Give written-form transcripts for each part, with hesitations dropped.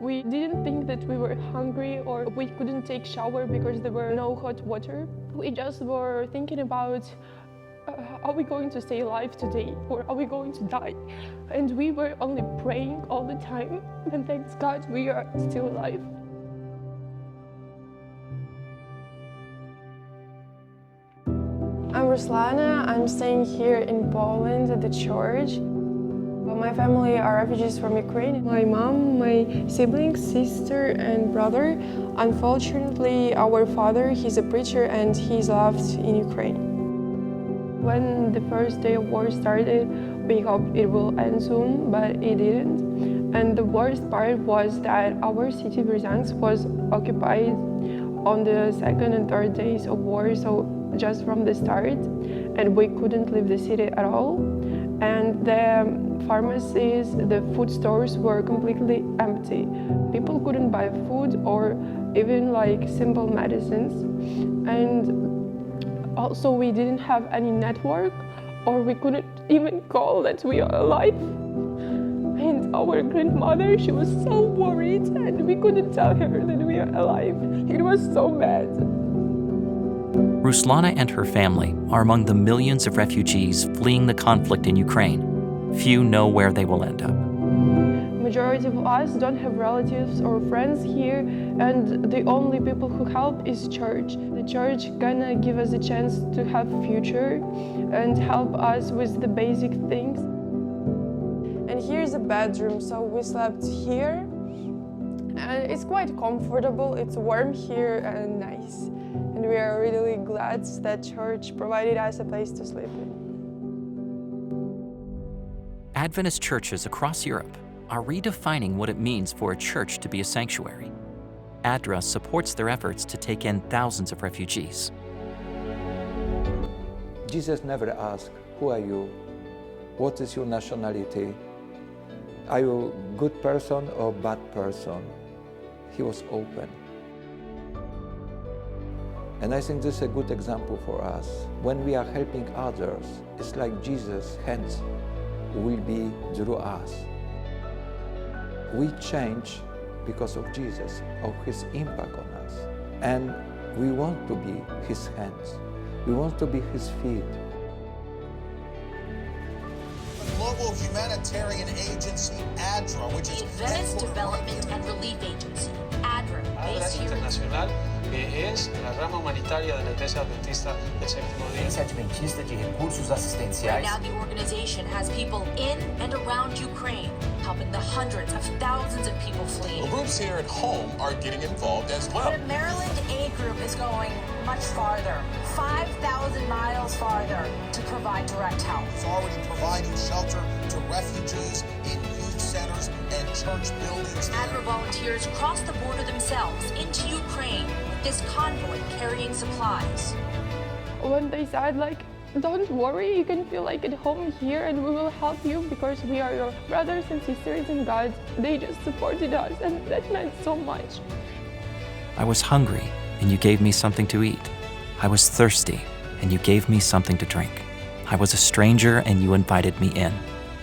We didn't think that we were hungry or we couldn't take shower because there were no hot water. We just were thinking about, are we going to stay alive today or are we going to die? And we were only praying all the time, and thanks God we are still alive. I'm Ruslana. I'm staying here in Poland at the church. My family are refugees from Ukraine. My mom, my siblings, sister and brother. Unfortunately, our father, he's a preacher and he's left in Ukraine. When the first day of war started, we hoped it will end soon, but it didn't. And the worst part was that our city, Bryansk, was occupied on the second and third days of war, so just from the start, and we couldn't leave the city at all. And the pharmacies, the food stores were completely empty. People couldn't buy food or even like simple medicines. And also we didn't have any network, or we couldn't even call that we are alive. And our grandmother, she was so worried and we couldn't tell her that we are alive. It was so bad. Ruslana and her family are among the millions of refugees fleeing the conflict in Ukraine. Few know where they will end up. Majority of us don't have relatives or friends here, and the only people who help is church. The church gonna give us a chance to have a future and help us with the basic things. And here's a bedroom, so we slept here. And it's quite comfortable, it's warm here and nice. And we are really glad that church provided us a place to sleep in. Adventist churches across Europe are redefining what it means for a church to be a sanctuary. ADRA supports their efforts to take in thousands of refugees. Jesus never asked, who are you? What is your nationality? Are you a good person or bad person? He was open. And I think this is a good example for us. When we are helping others, it's like Jesus' hands will be through us. We change because of Jesus, of His impact on us. And we want to be His hands. We want to be His feet. The global humanitarian agency, ADRA, which is the Venice Development and Relief Agency, ADRA, based here Internacional, que es la rama humanitaria de la Iglesia Adventista del Séptimo Día. Adventista de recursos assistenciais. Right now, the organization has people in and around Ukraine, helping the hundreds of thousands of people fleeing. Well, groups here at home are getting involved as well. The Maryland Aid Group is going much farther, 5,000 miles farther, to provide direct help. It's already providing shelter to refugees in youth centers and church buildings. ADRA volunteers cross the border themselves into Ukraine with this convoy carrying supplies. When they said like, don't worry, you can feel like at home here and we will help you because we are your brothers and sisters in God, they just supported us and that meant so much. I was hungry and you gave me something to eat. I was thirsty and you gave me something to drink. I was a stranger and you invited me in.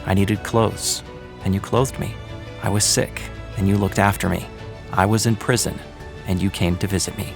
I needed clothes and you clothed me. I was sick and you looked after me. I was in prison and you came to visit me.